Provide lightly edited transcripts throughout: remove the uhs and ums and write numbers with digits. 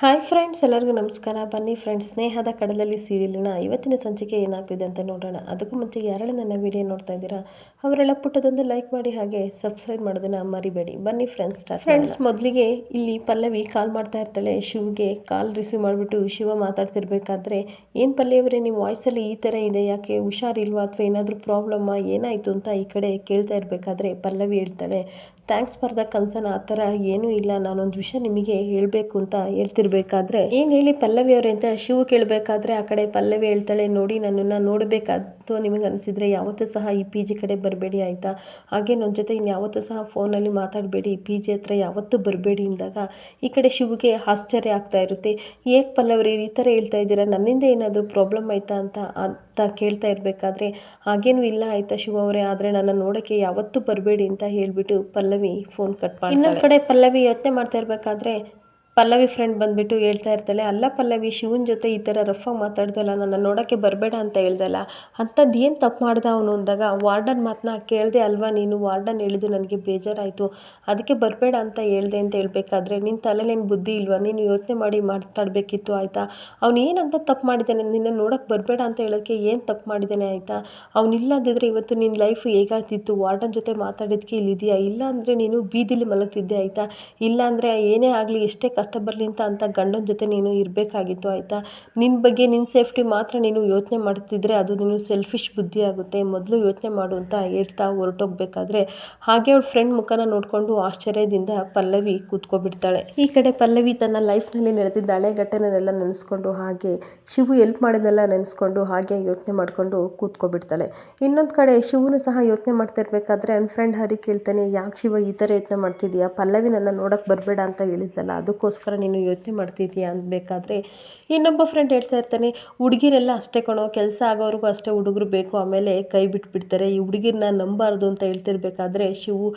Hi friends, ಎಲ್ಲರಿಗೂ ನಮಸ್ಕಾರ. ಬನ್ನಿ ಫ್ರೆಂಡ್ಸ್, ಸ್ನೇಹದ ಕಡಲಲ್ಲಿ ಸೀರಿಯಲಿನ ಇವತ್ತಿನ ಸಂಚಿಕೆ ಏನಾಗ್ತಿದೆ ಅಂತ ನೋಡೋಣ. ಅದಕ್ಕೂ ಮುಂಚೆ ಯಾರೆಲ್ಲ ನನ್ನ ವಿಡಿಯೋ ನೋಡ್ತಾ ಇದ್ದೀರಾ ಅವರೆಲ್ಲ ಪುಟ್ಟದೊಂದು ಲೈಕ್ ಮಾಡಿ, ಹಾಗೆ ಸಬ್ಸ್ಕ್ರೈಬ್ ಮಾಡೋದನ್ನ ಮರಿಬೇಡಿ. ಬನ್ನಿ ಫ್ರೆಂಡ್ಸ್, ಮೊದಲಿಗೆ ಇಲ್ಲಿ ಪಲ್ಲವಿ ಕಾಲ್ ಮಾಡ್ತಾ ಇರ್ತಾಳೆ ಶಿವ್ಗೆ. ಕಾಲ್ ರಿಸೀವ್ ಮಾಡಿಬಿಟ್ಟು ಶಿವ ಮಾತಾಡ್ತಿರ್ಬೇಕಾದ್ರೆ, ಏನು ಪಲ್ಲವಿಯವರೇ, ನಿಮ್ಮ ವಾಯ್ಸಲ್ಲಿ ಈ ಥರ ಇದೆ, ಯಾಕೆ ಹುಷಾರಿಲ್ವಾ ಅಥವಾ ಏನಾದರೂ ಪ್ರಾಬ್ಲಮ್ಮಾ, ಏನಾಯಿತು ಅಂತ ಈ ಕಡೆ ಕೇಳ್ತಾ ಇರಬೇಕಾದ್ರೆ ಪಲ್ಲವಿ ಹೇಳ್ತಾಳೆ, ಥ್ಯಾಂಕ್ಸ್ ಫಾರ್ ದ ಕನ್ಸರ್ನ್. ಆ ಥರ ಏನೂ ಇಲ್ಲ, ನಾನೊಂದು ವಿಷಯ ನಿಮಗೆ ಹೇಳಬೇಕು ಅಂತ ಹೇಳ್ತಿರ್ಬೇಕಾದ್ರೆ, ಏನು ಹೇಳಿ ಪಲ್ಲವಿ ಅವರೇ ಅಂತ ಶಿವ ಕೇಳಬೇಕಾದ್ರೆ, ಆ ಕಡೆ ಪಲ್ಲವಿ ಹೇಳ್ತಾಳೆ, ನೋಡಿ, ನನ್ನನ್ನು ನೋಡಬೇಕಾದ್ದು ನಿಮಗೆ ಅನಿಸಿದರೆ ಯಾವತ್ತೂ ಸಹ ಈ ಪಿ ಜಿ ಕಡೆ ಬರಬೇಡಿ ಆಯಿತಾ, ಹಾಗೆ ನನ್ನ ಜೊತೆ ಇನ್ಯಾವತ್ತೂ ಸಹ ಫೋನಲ್ಲಿ ಮಾತಾಡಬೇಡಿ, ಪಿ ಜಿ ಹತ್ರ ಯಾವತ್ತೂ ಬರಬೇಡಿ ಅಂದಾಗ ಈ ಕಡೆ ಶಿವಗೆ ಆಶ್ಚರ್ಯ ಆಗ್ತಾ ಇರುತ್ತೆ. ಏಕೆ ಪಲ್ಲವಿ ಈ ಥರ ಹೇಳ್ತಾ ಇದ್ದೀರಾ, ನನ್ನಿಂದ ಏನಾದರೂ ಪ್ರಾಬ್ಲಮ್ ಆಯಿತಾ ಅಂತ ಕೇಳ್ತಾ ಇರಬೇಕಾದ್ರೆ, ಹಾಗೇನೂ ಇಲ್ಲ ಆಯಿತಾ ಶಿವ ಅವರೇ, ಆದರೆ ನನ್ನ ನೋಡೋಕ್ಕೆ ಯಾವತ್ತೂ ಬರಬೇಡಿ ಅಂತ ಹೇಳಿಬಿಟ್ಟು ಪಲ್ಲವಿ ಫೋನ್ ಕಟ್ ಮಾಡಿ. ಇನ್ನೊಂದು ಕಡೆ ಪಲ್ಲವಿ ಯೋಚನೆ ಮಾಡ್ತಾ ಇರಬೇಕಾದ್ರೆ ಪಲ್ಲವಿ ಫ್ರೆಂಡ್ ಬಂದುಬಿಟ್ಟು ಹೇಳ್ತಾ ಇರ್ತಾಳೆ, ಅಲ್ಲ ಪಲ್ಲವಿ, ಶಿವನ ಜೊತೆ ಈ ಥರ ರಫಾಗಿ ಮಾತಾಡ್ದಲ್ಲ, ನನ್ನ ನೋಡೋಕ್ಕೆ ಬರಬೇಡ ಅಂತ ಹೇಳ್ದಲ್ಲ, ಅಂಥದ್ದು ಏನು ತಪ್ಪು ಮಾಡ್ದ ಅವನು ಅಂದಾಗ, ವಾರ್ಡನ್ ಮಾತನ್ನ ಕೇಳಿದೆ ಅಲ್ವಾ ನೀನು, ವಾರ್ಡನ್ ಹೇಳಿದ್ದು ನನಗೆ ಬೇಜಾರಾಯಿತು, ಅದಕ್ಕೆ ಬರಬೇಡ ಅಂತ ಹೇಳಿದೆ ಅಂತ ಹೇಳ್ಬೇಕಾದ್ರೆ, ನಿನ್ನ ತಲೆನೇನು ಬುದ್ಧಿ ಇಲ್ವಾ, ನೀನು ಯೋಚನೆ ಮಾಡಿ ಮಾತಾಡಬೇಕಿತ್ತು ಆಯಿತಾ, ಅವ್ನು ಏನಂತ ತಪ್ಪು ಮಾಡಿದ್ದಾನೆ, ನಿನ್ನ ನೋಡೋಕ್ಕೆ ಬರಬೇಡ ಅಂತ ಹೇಳೋಕ್ಕೆ ಏನು ತಪ್ಪು ಮಾಡಿದ್ದಾನೆ ಆಯಿತಾ, ಅವನಿಲ್ಲದಿದ್ದರೆ ಇವತ್ತು ನಿನ್ನ ಲೈಫ್ ಹೇಗಾಗ್ತಿತ್ತು, ವಾರ್ಡನ್ ಜೊತೆ ಮಾತಾಡೋದಕ್ಕೆ ಇಲ್ಲಿದೆಯಾ, ಇಲ್ಲ ಅಂದರೆ ನೀನು ಬೀದಿಲಿ ಮಲಗ್ತಿದ್ದೆ ಆಯಿತಾ, ಇಲ್ಲಾಂದರೆ ಏನೇ ಆಗಲಿ ಎಷ್ಟೇ ಕಷ್ಟ ಬರಲಿ ಅಂತ ಗಂಡನ ಜೊತೆ ನೀನು ಇರಬೇಕಾಗಿತ್ತು ಆಯಿತಾ, ನಿನ್ನ ಬಗ್ಗೆ ನಿನ್ನ ಸೇಫ್ಟಿ ಮಾತ್ರ ನೀನು ಯೋಚನೆ ಮಾಡ್ತಿದ್ರೆ ಅದು ನೀನು ಸೆಲ್ಫಿಶ್ ಬುದ್ಧಿ ಆಗುತ್ತೆ, ಮೊದಲು ಯೋಚನೆ ಮಾಡು ಅಂತ ಹೇಳ್ತಾ ಹೊರಟೋಗ್ಬೇಕಾದ್ರೆ, ಹಾಗೆ ಅವಳ ಫ್ರೆಂಡ್ ಮುಖನ ನೋಡಿಕೊಂಡು ಆಶ್ಚರ್ಯದಿಂದ ಪಲ್ಲವಿ ಕೂತ್ಕೊಬಿಡ್ತಾಳೆ. ಈ ಕಡೆ ಪಲ್ಲವಿ ತನ್ನ ಲೈಫ್ನಲ್ಲಿ ನಡೆದಿದ್ದ ಹಳೆ ಘಟನೆನೆಲ್ಲ ನೆನೆಸ್ಕೊಂಡು, ಹಾಗೆ ಶಿವು ಹೆಲ್ಪ್ ಮಾಡಿದ್ನೆಲ್ಲ ನೆನೆಸ್ಕೊಂಡು ಹಾಗೆ ಯೋಚನೆ ಮಾಡಿಕೊಂಡು ಕೂತ್ಕೊಬಿಡ್ತಾಳೆ. ಇನ್ನೊಂದು ಕಡೆ ಶಿವನು ಸಹ ಯೋಚನೆ ಮಾಡ್ತಾ ಇರಬೇಕಾದ್ರೆ ನನ್ನ ಫ್ರೆಂಡ್ ಹರಿ ಕೇಳ್ತಾನೆ, ಯಾಕೆ ಶಿವ ಈ ಥರ ಯೋಚನೆ ಮಾಡ್ತಿದ್ದೀಯಾ, ಪಲ್ಲವಿ ನನ್ನ ನೋಡೋಕ್ಕೆ ಬರಬೇಡ ಅಂತ ಹೇಳಿದ್ಲಲ್ಲ, ಅದಕ್ಕೋಸ್ಕರ ನೀನು ಯೋಚನೆ ಮಾಡ್ತಿದ್ದೀಯಾ ಅನ್ಬೇಕಾದ್ರೆ ಇನ್ನೊಬ್ಬ ಫ್ರೆಂಡ್ ಹೇಳ್ತಾ ಇರ್ತಾನೆ, ಹುಡುಗಿರೆಲ್ಲ ಅಷ್ಟೇ ಕಣೋ, ಕೆಲಸ ಆಗೋವ್ರಿಗೂ ಅಷ್ಟೇ ಹುಡುಗರು ಬೇಕು, ಆಮೇಲೆ ಕೈ ಬಿಟ್ಬಿಡ್ತಾರೆ, ಈ ಹುಡುಗಿರನ್ನ ನಂಬಾರ್ದು ಅಂತ ಹೇಳ್ತಿರ್ಬೇಕಾದ್ರೆ ಶಿವು,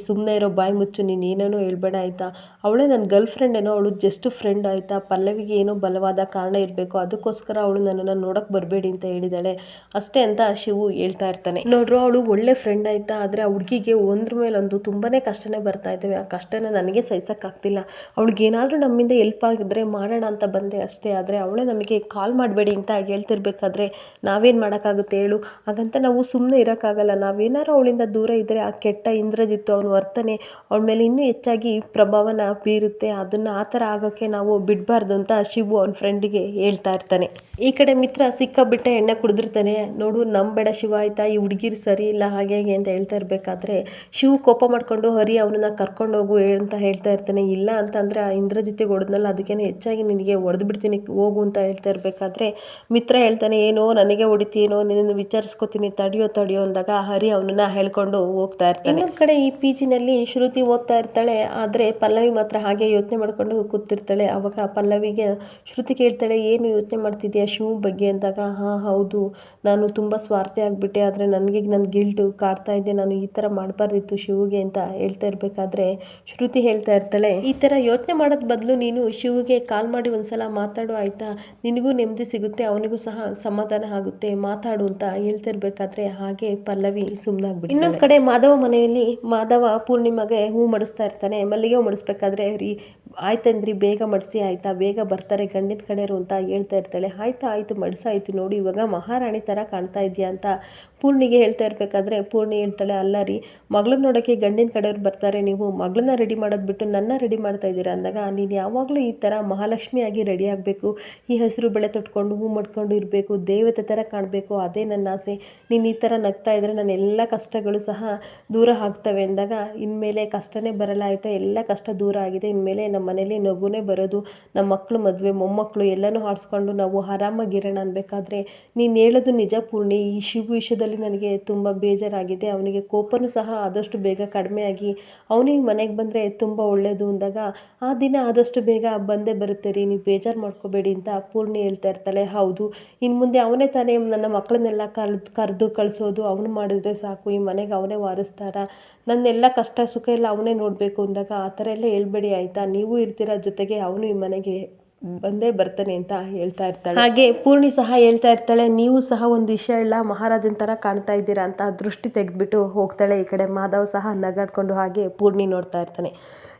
ಸುಮ್ಮನೆ ಇರೋ, ಬಾಯಿ ಮುಚ್ಚು, ನೀನು ಏನೇನೋ ಹೇಳ್ಬೇಡ ಆಯಿತಾ, ಅವಳೇ ನನ್ನ ಗರ್ಲ್ ಫ್ರೆಂಡ್ ಏನೋ, ಅವಳು ಜಸ್ಟ್ ಫ್ರೆಂಡ್ ಆಯಿತಾ, ಪಲ್ಲವಿಗೆ ಏನೋ ಬಲವಾದ ಕಾರಣ ಇರಬೇಕು, ಅದಕ್ಕೋಸ್ಕರ ಅವಳು ನನ್ನನ್ನು ನೋಡೋಕ್ಕೆ ಬರಬೇಡಿ ಅಂತ ಹೇಳಿದಾಳೆ ಅಷ್ಟೇ ಅಂತ ಶಿವು ಹೇಳ್ತಾ ಇರ್ತಾನೆ. ನೋಡ್ರು, ಅವಳು ಒಳ್ಳೆ ಫ್ರೆಂಡ್ ಆಯಿತಾ, ಆದರೆ ಆ ಹುಡುಗಿಗೆ ಒಂದ್ರ ಮೇಲೊಂದು ತುಂಬಾ ಕಷ್ಟನೇ ಬರ್ತಾ ಇದ್ದಾವೆ, ಆ ಕಷ್ಟನ ನನಗೆ ಸಹಿಸೋಕ್ಕಾಗ್ತಿಲ್ಲ, ಅವಳಿಗೇನಾದರೂ ನಮ್ಮಿಂದ ಹೆಲ್ಪ್ ಆಗಿದ್ರೆ ಮಾಡೋಣ ಅಂತ ಬಂದೆ ಅಷ್ಟೇ, ಆದರೆ ಅವಳೇ ನಮಗೆ ಕಾಲ್ ಮಾಡಬೇಡಿ ಅಂತ ಹೇಳ್ತಿರ್ಬೇಕಾದ್ರೆ ನಾವೇನು ಮಾಡೋಕ್ಕಾಗುತ್ತೆ ಹೇಳು, ಹಾಗಂತ ನಾವು ಸುಮ್ಮನೆ ಇರೋಕ್ಕಾಗಲ್ಲ, ನಾವೇನಾರು ಅವಳಿಂದ ದೂರ ಇದ್ದರೆ ಆ ಕೆಟ್ಟ ಇಂದ್ರಜಿತ್ತು ಅವನು ವರ್ತನೆ ಅವಳ ಮೇಲೆ ಇನ್ನೂ ಹೆಚ್ಚಾಗಿ ಪ್ರಭಾವನ ಬೀರುತ್ತೆ, ಅದನ್ನು ಆ ಥರ ಆಗೋಕ್ಕೆ ನಾವು ಬಿಡಬಾರ್ದು ಅಂತ ಶಿವು ಅವನ ಫ್ರೆಂಡಿಗೆ ಹೇಳ್ತಾ ಇರ್ತಾನೆ. ಈ ಕಡೆ ಮಿತ್ರ ಸಿಕ್ಕಾಬಿಟ್ಟೆ ಎಣ್ಣೆ ಕುಡಿದಿರ್ತಾನೆ, ನೋಡು ನಂಬೇಡ ಶಿವ ಆಯಿತಾ, ಈ ಹುಡುಗಿರು ಸರಿ ಇಲ್ಲ ಹಾಗೆ ಹೇಗೆ ಅಂತ ಹೇಳ್ತಾ ಇರಬೇಕಾದ್ರೆ ಶಿವು ಕೋಪ ಮಾಡಿಕೊಂಡು, ಹರಿ ಅವನನ್ನ ಕರ್ಕೊಂಡು ಹೋಗು ಅಂತ ಹೇಳ್ತಾ ಇರ್ತಾನೆ. ಇಲ್ಲ ಅಂತಂದರೆ ಆ ಇಂದ್ರಜಿತ್ತಿಗೆ ಹೊಡೆದ್ನಲ್ಲ, ಅದಕ್ಕೇನೆ ಹೆಚ್ಚಾಗಿ ನಿನಗೆ ಹೊಡೆದು ಬಿಡ್ತೀನಿ ಹೋಗು ಅಂತ ಹೇಳ್ತಾ ಇರಬೇಕಾದ್ರೆ ಮಿತ್ರ ಹೇಳ್ತಾನೆ, ಏನೋ ನನಗೆ ಹೊಡಿತೀನೋ, ನಿನ್ನನ್ನು ವಿಚಾರಿಸ್ಕೊತೀನಿ, ತಡಿಯೋ ಅಂದಾಗ ಹರಿ ಅವನನ್ನ ಹೇಳ್ಕೊಂಡು ಹೋಗ್ತಾ ಇರ್ತಾನೆ. ಇನ್ನೊಂದು ಕಡೆ ಈ ಪಿ ಜಿನಲ್ಲಿ ಶ್ರುತಿ ಓದ್ತಾ ಇರ್ತಾಳೆ, ಆದರೆ ಪಲ್ಲವಿ ಮಾತ್ರ ಹಾಗೆ ಯೋಚನೆ ಮಾಡಿಕೊಂಡು ಕೂತಿರ್ತಾಳೆ. ಅವಾಗ ಪಲ್ಲವಿಗೆ ಶ್ರುತಿ ಕೇಳ್ತಾಳೆ, ಏನು ಯೋಚನೆ ಮಾಡ್ತಿದ್ಯಾ ಶಿವ ಬಗ್ಗೆ ಅಂದಾಗ, ಹಾಂ ಹೌದು, ನಾನು ತುಂಬ ಸ್ವಾರ್ಥಿ ಆಗಿಬಿಟ್ಟೆ, ಆದರೆ ನನಗೆ ನನ್ನ ಗಿಲ್ಟು ಕಾಡ್ತಾ ಇದೆ, ನಾನು ಈ ಥರ ಮಾಡಬಾರ್ದಿತ್ತು ಶಿವಗೆ ಅಂತ ಹೇಳ್ತಾ ಇರಬೇಕಾದ್ರೆ ಶ್ರುತಿ ಹೇಳ್ತಾ ಇರ್ತಾಳೆ, ಈ ಥರ ಯೋಚನೆ ಮಾಡೋದು ಬದಲು ನೀನು ಶಿವಗೆ ಕಾಲ್ ಮಾಡಿ ಒಂದ್ಸಲ ಮಾತಾಡು ಆಯಿತಾ, ನಿನಗೂ ನೆಮ್ಮದಿ ಸಿಗುತ್ತೆ, ಅವನಿಗೂ ಸಹ ಸಮಾಧಾನ ಆಗುತ್ತೆ, ಮಾತಾಡು ಅಂತ ಹೇಳ್ತಿರ್ಬೇಕಾದ್ರೆ ಹಾಗೆ ಪಲ್ಲವಿ ಸುಮ್ಮನಾಗ್ಬಿಟ್ಟು. ಇನ್ನೊಂದು ಕಡೆ ಮಾಧವ ಮನೆಯಲ್ಲಿ ಮಾಧವ ಪೂರ್ಣಿಮಾಗೆ ಹೂ ಮಾಡಿಸ್ತಾ ಇರ್ತಾನೆ. ಮಲ್ಲಿಗೆ ಹೂ ಮಾಡಿಸ್ಬೇಕಾದ್ರೆ ಆಯ್ತಂದ್ರಿ, ಬೇಗ ಮಡಿಸಿ ಆಯಿತಾ, ಬೇಗ ಬರ್ತಾರೆ ಗಂಡಿನ ಕಡೆಯವರು ಅಂತ ಹೇಳ್ತಾ ಇರ್ತಾಳೆ. ಆಯಿತು ಮಡಿಸಾಯಿತು, ನೋಡಿ ಇವಾಗ ಮಹಾರಾಣಿ ಥರ ಕಾಣ್ತಾ ಇದೆಯಾ ಅಂತ ಪೂರ್ಣಿಗೆ ಹೇಳ್ತಾ ಇರಬೇಕಾದ್ರೆ ಪೂರ್ಣಿ ಹೇಳ್ತಾಳೆ, ಅಲ್ಲ ರೀ, ಮಗಳನ್ನ ನೋಡೋಕ್ಕೆ ಗಂಡಿನ ಕಡೆಯವ್ರು ಬರ್ತಾರೆ, ನೀವು ಮಗಳನ್ನ ರೆಡಿ ಮಾಡೋದು ಬಿಟ್ಟು ನನ್ನ ರೆಡಿ ಮಾಡ್ತಾ ಇದ್ದೀರಾ ಅಂದಾಗ, ನೀನು ಯಾವಾಗಲೂ ಈ ಥರ ಮಹಾಲಕ್ಷ್ಮಿಯಾಗಿ ರೆಡಿ ಆಗಬೇಕು, ಈ ಹಸಿರು ಬಳೆ ತೊಟ್ಕೊಂಡು ಹೂ ಮಾಡ್ಕೊಂಡು ಇರಬೇಕು, ದೇವತೆ ಥರ ಕಾಣಬೇಕು, ಅದೇ ನನ್ನ ಆಸೆ, ನೀನು ಈ ಥರ ನಗ್ತಾ ಇದ್ದರೆ ನನ್ನ ಎಲ್ಲ ಕಷ್ಟಗಳು ಸಹ ದೂರ ಆಗ್ತವೆ ಅಂದಾಗ, ಇನ್ಮೇಲೆ ಕಷ್ಟನೇ ಬರಲ್ಲ ಆಯಿತಾ, ಎಲ್ಲ ಕಷ್ಟ ದೂರ ಆಗಿದೆ, ಇನ್ಮೇಲೆ ನಮ್ಮ ಮನೇಲಿ ನಗುನೇ ಬರೋದು, ನಮ್ಮ ಮಕ್ಕಳು ಮದುವೆ ಮೊಮ್ಮಕ್ಕಳು ಎಲ್ಲನೂ ಆಡಿಸ್ಕೊಂಡು ನಾವು ಆರಾಮಾಗಿರೋಣ ಅನ್ಬೇಕಾದ್ರೆ ನೀನು ಹೇಳೋದು ನಿಜ ಪೂರ್ಣಿ, ಈ ಶಿವ ವಿಷಯದಲ್ಲಿ ನನಗೆ ತುಂಬ ಬೇಜಾರಾಗಿದೆ, ಅವನಿಗೆ ಕೋಪನೂ ಸಹ ಆದಷ್ಟು ಬೇಗ ಕಡಿಮೆಯಾಗಿ ಅವನಿಗೆ ಮನೆಗೆ ಬಂದರೆ ತುಂಬ ಒಳ್ಳೆಯದು ಅಂದಾಗ, ಆ ದಿನ ಆದಷ್ಟು ಬೇಗ ಬಂದೇ ಬರುತ್ತೆ ರೀ, ನೀವು ಬೇಜಾರು ಮಾಡ್ಕೋಬೇಡಿ ಅಂತ ಪೂರ್ಣಿ ಹೇಳ್ತಾ ಇರ್ತಾಳೆ. ಹೌದು, ಇನ್ನು ಮುಂದೆ ಅವನೇ ತಾನೇ ನನ್ನ ಮಕ್ಕಳನ್ನೆಲ್ಲ ಕರೆದು ಕಳಿಸೋದು, ಅವನು ಮಾಡಿದ್ರೆ ಸಾಕು, ಈ ಮನೆಗೆ ಅವನೇ ವಾರಿಸ್ತಾರ, ನನ್ನೆಲ್ಲ ಕಷ್ಟ ಸುಖ ಎಲ್ಲ ಅವನೇ ನೋಡಬೇಕು ಅಂದಾಗ ಆ ಥರ ಎಲ್ಲ ಹೇಳ್ಬೇಡಿ ಆಯಿತಾ, ನೀವು ಇರ್ತೀರ ಜೊತೆಗೆ, ಅವನು ಈ ಮನೆಗೆ ಬಂದೇ ಬರ್ತಾನೆ ಅಂತ ಹೇಳ್ತಾ ಇರ್ತಾಳೆ. ಹಾಗೆ ಪೂರ್ಣಿ ಸಹ ಹೇಳ್ತಾ ಇರ್ತಾಳೆ, ನೀವು ಸಹ ಒಂದು ವಿಷಯ ಇಲ್ಲ, ಮಹಾರಾಜನ ಥರ ಕಾಣ್ತಾ ಇದ್ದೀರಾ ಅಂತ ದೃಷ್ಟಿ ತೆಗೆದ್ಬಿಟ್ಟು ಹೋಗ್ತಾಳೆ. ಈ ಕಡೆ ಮಾಧವ್ ಸಹ ನಗಾಡ್ಕೊಂಡು ಹಾಗೆ ಪೂರ್ಣಿ ನೋಡ್ತಾ ಇರ್ತಾನೆ.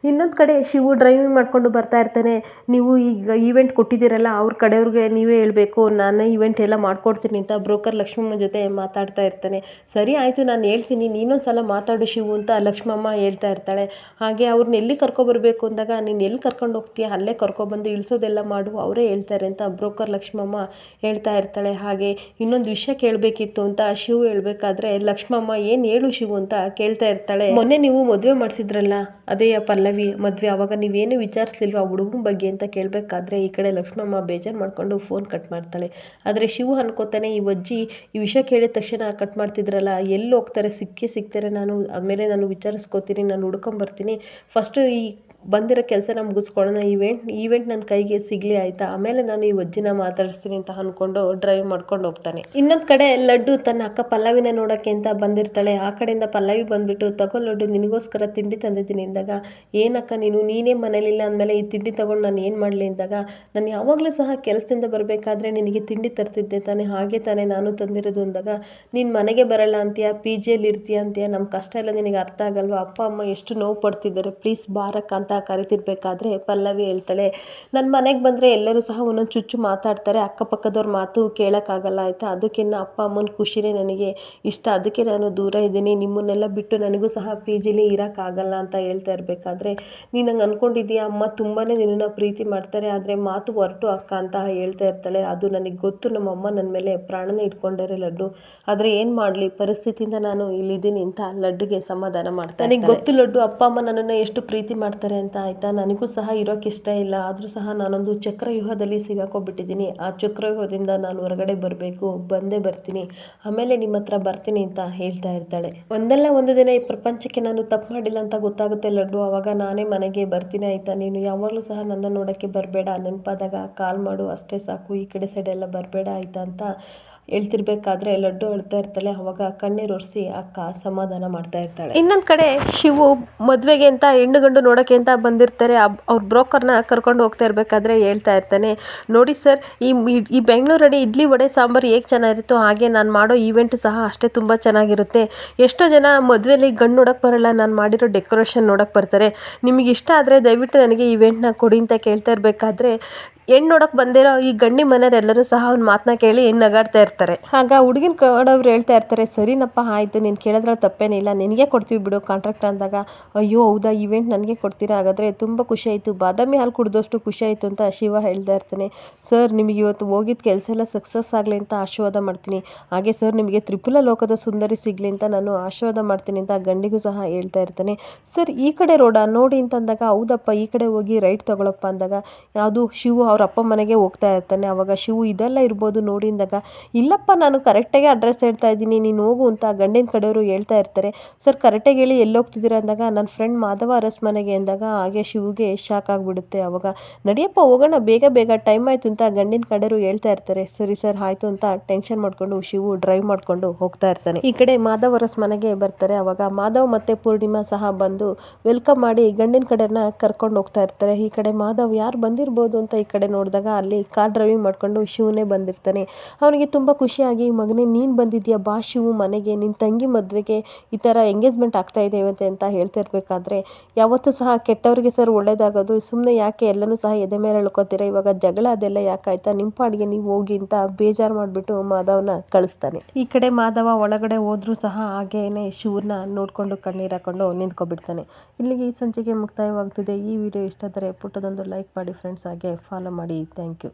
ಇನ್ನೊಂದು ಕಡೆ ಶಿವು ಡ್ರೈವಿಂಗ್ ಮಾಡಿಕೊಂಡು ಬರ್ತಾ ಇರ್ತಾನೆ. ನೀವು ಈಗ ಈವೆಂಟ್ ಕೊಟ್ಟಿದ್ದೀರಲ್ಲ ಅವ್ರ ಕಡೆಯವ್ರಿಗೆ ನೀವೇ ಹೇಳಬೇಕು, ನಾನೇ ಈವೆಂಟ್ ಎಲ್ಲ ಮಾಡ್ಕೊಡ್ತೀನಿ ಅಂತ ಬ್ರೋಕರ್ ಲಕ್ಷ್ಮಮ್ಮ ಜೊತೆ ಮಾತಾಡ್ತಾ ಇರ್ತಾನೆ. ಸರಿ ಆಯಿತು, ನಾನು ಹೇಳ್ತೀನಿ, ನೀನೊಂದು ಸಲ ಮಾತಾಡು ಶಿವು ಅಂತ ಲಕ್ಷ್ಮಮ್ಮ ಹೇಳ್ತಾ ಇರ್ತಾಳೆ. ಹಾಗೆ ಅವ್ರನ್ನ ಎಲ್ಲಿ ಕರ್ಕೊಬರ್ಬೇಕು ಅಂದಾಗ, ನೀನು ಎಲ್ಲಿ ಕರ್ಕೊಂಡು ಹೋಗ್ತೀಯ ಅಲ್ಲೇ ಕರ್ಕೊಬಂದು ಇಳಿಸೋದೆಲ್ಲ ಮಾಡು, ಅವರೇ ಹೇಳ್ತಾರೆ ಅಂತ ಬ್ರೋಕರ್ ಲಕ್ಷ್ಮಮ್ಮ ಹೇಳ್ತಾ ಇರ್ತಾಳೆ. ಹಾಗೆ ಇನ್ನೊಂದು ವಿಷಯ ಕೇಳಬೇಕಿತ್ತು ಅಂತ ಶಿವು ಹೇಳ್ಬೇಕಾದ್ರೆ ಲಕ್ಷ್ಮಮ್ಮ ಏನು ಹೇಳು ಶಿವು ಅಂತ ಕೇಳ್ತಾ ಇರ್ತಾಳೆ. ಮೊನ್ನೆ ನೀವು ಮದುವೆ ಮಾಡಿಸಿದ್ರಲ್ಲ ಅದೇ ಪಲ್ಲವಿ ಮದುವೆ, ಅವಾಗ ನೀವೇನು ವಿಚಾರಿಸ್ಲಿಲ್ವ ಆ ಹುಡುಗನ ಬಗ್ಗೆ ಅಂತ ಕೇಳಬೇಕಾದ್ರೆ ಈ ಕಡೆ ಲಕ್ಷ್ಮಮ್ಮ ಬೇಜಾರು ಮಾಡ್ಕೊಂಡು ಫೋನ್ ಕಟ್ ಮಾಡ್ತಾಳೆ. ಆದರೆ ಶಿವು ಅನ್ಕೋತಾನೆ, ಈ ಅಜ್ಜಿ ಈ ವಿಷಯ ಕೇಳಿದ ತಕ್ಷಣ ಕಟ್ ಮಾಡ್ತಿದ್ರಲ್ಲ, ಎಲ್ಲಿ ಹೋಗ್ತಾರೆ, ಸಿಗ್ತಾರೆ, ನಾನು ಆಮೇಲೆ ನಾನು ವಿಚಾರಿಸ್ಕೋತೀನಿ, ನಾನು ಹುಡ್ಕೊಂಬರ್ತೀನಿ, ಫಸ್ಟು ಈ ಬಂದಿರೋ ಕೆಲಸನ ಮುಗಿಸ್ಕೊಳ್ಳೋಣ, ಈವೆಂಟ್ ನನ್ನ ಕೈಗೆ ಸಿಗಲಿ ಆಯಿತಾ, ಆಮೇಲೆ ನಾನು ಈ ಅಜ್ಜಿನ ಮಾತಾಡಿಸ್ತೀನಿ ಅಂತ ಅಂದ್ಕೊಂಡು ಡ್ರೈವ್ ಮಾಡ್ಕೊಂಡು ಹೋಗ್ತಾನೆ. ಇನ್ನೊಂದು ಕಡೆ ಲಡ್ಡು ತನ್ನ ಅಕ್ಕ ಪಲ್ಲವಿನ ನೋಡೋಕ್ಕೆ ಅಂತ ಬಂದಿರ್ತಾಳೆ. ಆ ಕಡೆಯಿಂದ ಪಲ್ಲವಿ ಬಂದುಬಿಟ್ಟು, ತಗೋ ಲಡ್ಡು ನಿನಗೋಸ್ಕರ ತಿಂಡಿ ತಂದಿದ್ದೀನಿ ಅಂದಾಗ, ಏನಕ್ಕ ನೀನೇ ಮನೇಲಿಲ್ಲ ಅಂದಮೇಲೆ ಈ ತಿಂಡಿ ತೊಗೊಂಡು ನಾನು ಏನು ಮಾಡಲಿ ಅಂದಾಗ, ನಾನು ಯಾವಾಗಲೂ ಸಹ ಕೆಲಸದಿಂದ ಬರಬೇಕಾದ್ರೆ ನಿನಗೆ ತಿಂಡಿ ತರ್ತಿದ್ದೆ ತಾನೇ, ಹಾಗೆ ತಾನೇ ನಾನು ತಂದಿರೋದು ಅಂದಾಗ, ನೀನು ಮನೆಗೆ ಬರಲ್ಲ ಅಂತೀಯ, ಪಿ ಜಿಯಲ್ಲಿ ಇರ್ತೀಯ ಅಂತೀಯ, ನಮ್ಮ ಕಷ್ಟ ಎಲ್ಲ ನಿನಗೆ ಅರ್ಥ ಆಗಲ್ವ, ಅಪ್ಪ ಅಮ್ಮ ಎಷ್ಟು ನೋವು ಪಡ್ತಿದ್ದಾರೆ, ಪ್ಲೀಸ್ ಬಾರಕ್ಕ ಅಂತ ಕರಿತಿರ್ಬೇಕಾದ್ರೆ ಪಲ್ಲವಿ ಹೇಳ್ತಾಳೆ, ನನ್ನ ಮನೆಗೆ ಬಂದರೆ ಎಲ್ಲರೂ ಸಹ ಒಂದೊಂದು ಚುಚ್ಚು ಮಾತಾಡ್ತಾರೆ, ಅಕ್ಕಪಕ್ಕದವ್ರ ಮಾತು ಕೇಳೋಕ್ಕಾಗಲ್ಲ ಆಯಿತಾ, ಅದಕ್ಕೆ ಅಪ್ಪ ಅಮ್ಮನ ಖುಷಿನೇ ನನಗೆ ಇಷ್ಟ, ಅದಕ್ಕೆ ನಾನು ದೂರ ಇದ್ದೀನಿ, ನಿಮ್ಮನ್ನೆಲ್ಲ ಬಿಟ್ಟು ನನಗೂ ಸಹ ಪಿ ಜಿಲಿ ಇರೋಕ್ಕಾಗಲ್ಲ ಅಂತ ಹೇಳ್ತಾ ಇರಬೇಕಾದ್ರೆ, ನೀನು ಹಂಗೆ ಅಂದ್ಕೊಂಡಿದ್ದೀಯಾ, ಅಮ್ಮ ತುಂಬಾ ನಿನ್ನನ್ನು ಪ್ರೀತಿ ಮಾಡ್ತಾರೆ, ಆದರೆ ಮಾತು ಹೊರಟು ಅಕ್ಕ ಅಂತ ಹೇಳ್ತಾ ಇರ್ತಾಳೆ. ಅದು ನನಗೆ ಗೊತ್ತು, ನಮ್ಮಮ್ಮ ನನ್ನ ಮೇಲೆ ಪ್ರಾಣನೇ ಇಟ್ಕೊಂಡಾರೆ ಲಡ್ಡು, ಆದರೆ ಏನು ಮಾಡಲಿ, ಪರಿಸ್ಥಿತಿಯಿಂದ ನಾನು ಇಲ್ಲಿದ್ದೀನಿ ಅಂತ ಲಡ್ಡುಗೆ ಸಮಾಧಾನ ಮಾಡ್ತಾನೆ. ನನಗೆ ಗೊತ್ತು ಲಡ್ಡು, ಅಪ್ಪ ಅಮ್ಮ ನನ್ನನ್ನು ಎಷ್ಟು ಪ್ರೀತಿ ಮಾಡ್ತಾರೆ ಅಂತ ಆಯಿತಾ, ನನಗೂ ಸಹ ಇರೋಕ್ಕೆ ಇಷ್ಟ ಇಲ್ಲ, ಆದರೂ ಸಹ ನಾನೊಂದು ಚಕ್ರವ್ಯೂಹದಲ್ಲಿ ಸಿಗಾಕೋಬಿಟ್ಟಿದ್ದೀನಿ, ಆ ಚಕ್ರವ್ಯೂಹದಿಂದ ನಾನು ಹೊರಗಡೆ ಬರಬೇಕು, ಬಂದೇ ಬರ್ತೀನಿ, ಆಮೇಲೆ ನಿಮ್ಮ ಹತ್ರ ಬರ್ತೀನಿ ಅಂತ ಹೇಳ್ತಾ ಇರ್ತಾಳೆ. ಒಂದಲ್ಲ ಒಂದು ದಿನ ಈ ಪ್ರಪಂಚಕ್ಕೆ ನಾನು ತಪ್ಪು ಮಾಡಿಲ್ಲ ಅಂತ ಗೊತ್ತಾಗುತ್ತೆ ಲಡ್ಡು, ಆವಾಗ ನಾನೇ ಮನೆಗೆ ಬರ್ತೀನಿ ಆಯಿತಾ, ನೀನು ಯಾವಾಗಲೂ ಸಹ ನನ್ನ ನೋಡೋಕ್ಕೆ ಬರಬೇಡ, ನೆನಪಾದಾಗ ಕಾಲ್ ಮಾಡು ಅಷ್ಟೇ ಸಾಕು, ಈ ಕಡೆ ಸೈಡೆಲ್ಲ ಬರಬೇಡ ಆಯಿತಾ ಅಂತ ಹೇಳ್ತಿರ್ಬೇಕಾದ್ರೆ ಲಡ್ಡು ಅಳ್ತಾ ಇರ್ತಾಳೆ. ಅವಾಗ ಕಣ್ಣೀರು ಒರೆಸಿ ಅಕ್ಕ ಸಮಾಧಾನ ಮಾಡ್ತಾ ಇರ್ತಾಳೆ. ಇನ್ನೊಂದು ಕಡೆ ಶಿವು ಮದುವೆಗೆ ಅಂತ ಹೆಣ್ಣು ಗಂಡು ನೋಡೋಕ್ಕೆ ಅಂತ ಬಂದಿರ್ತಾರೆ. ಅವ್ರ ಬ್ರೋಕರ್ನ ಕರ್ಕೊಂಡು ಹೋಗ್ತಾ ಇರಬೇಕಾದ್ರೆ ಹೇಳ್ತಾ ಇರ್ತಾನೆ, ನೋಡಿ ಸರ್, ಈ ಬೆಂಗಳೂರಲ್ಲಿ ಇಡ್ಲಿ ವಡೆ ಸಾಂಬಾರು ಹೇಗೆ ಚೆನ್ನಾಗಿರುತ್ತೋ ಹಾಗೆ ನಾನು ಮಾಡೋ ಈವೆಂಟು ಸಹ ಅಷ್ಟೇ ತುಂಬ ಚೆನ್ನಾಗಿರುತ್ತೆ. ಎಷ್ಟೋ ಜನ ಮದುವೆಯಲ್ಲಿ ಗಂಡು ನೋಡೋಕ್ಕೆ ಬರೋಲ್ಲ, ನಾನು ಮಾಡಿರೋ ಡೆಕೋರೇಷನ್ ನೋಡೋಕ್ಕೆ ಬರ್ತಾರೆ, ನಿಮಗೆ ಇಷ್ಟ ಆದರೆ ದಯವಿಟ್ಟು ನನಗೆ ಈವೆಂಟ್ನ ಕೊಡಿ ಅಂತ ಕೇಳ್ತಾ ಇರಬೇಕಾದ್ರೆ, ಹೆಣ್ಣು ನೋಡೋಕೆ ಬಂದಿರೋ ಈ ಗಂಡಿ ಮನೆಯವರೆಲ್ಲರೂ ಸಹ ಅವ್ನ ಮಾತನ್ನ ಕೇಳಿ ನಗಾಡ್ತಾ ಇರ್ತಾರೆ. ಆಗ ಹುಡುಗಿನ ಕಡೆಯವ್ರು ಹೇಳ್ತಾ ಇರ್ತಾರೆ, ಸರಿನಪ್ಪ ಆಯಿತು, ನೀನು ಕೇಳಿದ್ರಲ್ಲಿ ತಪ್ಪೇನಿಲ್ಲ, ನಿನಗೆ ಕೊಡ್ತೀವಿ ಬಿಡು ಕಾಂಟ್ರಾಕ್ಟ್ ಅಂದಾಗ, ಅಯ್ಯೋ ಹೌದಾ, ಈವೆಂಟ್ ನನಗೆ ಕೊಡ್ತೀರಾ, ಹಾಗಾದರೆ ತುಂಬ ಖುಷಿ ಆಯಿತು, ಬಾದಾಮಿ ಹಾಲು ಕುಡಿದಷ್ಟು ಖುಷಿ ಆಯಿತು ಅಂತ ಶಿವ ಹೇಳ್ತಾ ಇರ್ತಾನೆ. ಸರ್, ನಿಮಗೆ ಇವತ್ತು ಹೋಗಿದ್ದ ಕೆಲಸ ಎಲ್ಲ ಸಕ್ಸಸ್ ಆಗಲಿ ಅಂತ ಆಶೀರ್ವಾದ ಮಾಡ್ತೀನಿ, ಹಾಗೆ ಸರ್ ನಿಮಗೆ ತ್ರಿಪುಲ ಲೋಕದ ಸುಂದರಿ ಸಿಗಲಿ ಅಂತ ನಾನು ಆಶೀರ್ವಾದ ಮಾಡ್ತೀನಿ ಅಂತ ಗಂಡಿಗೂ ಸಹ ಹೇಳ್ತಾ ಇರ್ತಾನೆ. ಸರ್, ಈ ಕಡೆ ರೋಡಾ ನೋಡಿ ಅಂತಂದಾಗ, ಹೌದಪ್ಪ ಈ ಕಡೆ ಹೋಗಿ ರೈಟ್ ತಗೊಳಪ್ಪ ಅಂದಾಗ, ಯಾವುದು ಶಿವು ಅವ್ರ ಅಪ್ಪ ಮನೆಗೆ ಹೋಗ್ತಾ ಇರ್ತಾನೆ. ಅವಾಗ ಶಿವು ಇದೆಲ್ಲ ಇರ್ಬೋದು ನೋಡಿ ಅಂದಾಗ, ಇಲ್ಲಪ್ಪ ನಾನು ಕರೆಕ್ಟಾಗಿ ಅಡ್ರೆಸ್ ಹೇಳ್ತಾ ಇದ್ದೀನಿ, ನೀನು ಹೋಗು ಅಂತ ಗಂಡಿನ ಕಡೆಯವರು ಹೇಳ್ತಾ ಇರ್ತಾರೆ. ಸರ್ ಕರೆಕ್ಟಾಗಿ ಹೇಳಿ ಎಲ್ಲಿ ಹೋಗ್ತಿದ್ದೀರಾ ಅಂದಾಗ, ನನ್ನ ಫ್ರೆಂಡ್ ಮಾಧವ ಅರಸ್ ಮನೆಗೆ ಅಂದಾಗ ಹಾಗೆ ಶಿವುಗೆ ಶಾಕ್ ಆಗಿಬಿಡುತ್ತೆ. ಅವಾಗ ನಡಿಯಪ್ಪ ಹೋಗೋಣ ಬೇಗ ಟೈಮ್ ಆಯಿತು ಅಂತ ಗಂಡಿನ ಕಡೆಯವರು ಹೇಳ್ತಾ ಇರ್ತಾರೆ. ಸರಿ ಸರ್ ಆಯಿತು ಅಂತ ಟೆನ್ಷನ್ ಮಾಡಿಕೊಂಡು ಶಿವು ಡ್ರೈವ್ ಮಾಡಿಕೊಂಡು ಹೋಗ್ತಾ ಇರ್ತಾನೆ. ಈ ಕಡೆ ಮಾಧವ್ ಅರಸ್ ಮನೆಗೆ ಬರ್ತಾರೆ. ಅವಾಗ ಮಾಧವ್ ಮತ್ತು ಪೂರ್ಣಿಮಾ ಸಹ ಬಂದು ವೆಲ್ಕಮ್ ಮಾಡಿ ಗಂಡಿನ ಕಡೆಯವ್ರನ್ನ ಕರ್ಕೊಂಡು ಹೋಗ್ತಾ ಇರ್ತಾರೆ. ಈ ಕಡೆ ಮಾಧವ್ ಯಾರು ಬಂದಿರ್ಬೋದು ಅಂತ ಈ ಕಡೆ ನೋಡಿದಾಗ ಅಲ್ಲಿ ಕಾರ್ ಡ್ರೈವಿಂಗ್ ಮಾಡಿಕೊಂಡು ಶಿವನೇ ಬಂದಿರ್ತಾನೆ. ಅವನಿಗೆ ತುಂಬ ಖುಷಿಯಾಗಿ, ಮಗನೇ ನೀನು ಬಂದಿದ್ದೀಯಾ, ಬಾ ಶಿವು ಮನೆಗೆ, ನಿನ್ನ ತಂಗಿ ಮದುವೆಗೆ ಈ ಥರ ಎಂಗೇಜ್ಮೆಂಟ್ ಆಗ್ತಾ ಇದೆ ಇವತ್ತೆ ಅಂತ ಹೇಳ್ತಿರ್ಬೇಕಾದ್ರೆ, ಯಾವತ್ತೂ ಸಹ ಕೆಟ್ಟವರಿಗೆ ಸರ್ ಒಳ್ಳೇದಾಗೋದು, ಸುಮ್ಮನೆ ಯಾಕೆ ಎಲ್ಲನೂ ಸಹ ಎದೆ ಮೇಲೆ ಎಳ್ಕೊತೀರಾ, ಇವಾಗ ಜಗಳ ಅದೆಲ್ಲ ಯಾಕಾಯ್ತಾ, ನಿಮ್ಮ ಪಾಡಿಗೆ ನೀವು ಹೋಗಿ ಅಂತ ಬೇಜಾರು ಮಾಡಿಬಿಟ್ಟು ಮಾಧವನ ಕಳಿಸ್ತಾನೆ. ಈ ಕಡೆ ಮಾಧವ ಒಳಗಡೆ ಹೋದ್ರೂ ಸಹ ಹಾಗೇನೆ ಶಿವನ ನೋಡಿಕೊಂಡು ಕಣ್ಣೀರು ಹಾಕೊಂಡು ನಿಂತ್ಕೊಬಿಡ್ತಾನೆ. ಇಲ್ಲಿಗೆ ಈ ಸಂಚಿಕೆ ಮುಕ್ತಾಯವಾಗ್ತಿದೆ. ಈ ವಿಡಿಯೋ ಇಷ್ಟ ಆದರೆ ಪುಟ್ಟದೊಂದು ಲೈಕ್ ಮಾಡಿ ಫ್ರೆಂಡ್ಸ್, ಹಾಗೆ ಫಾಲೋ ಮಾಡಿ. Thank you.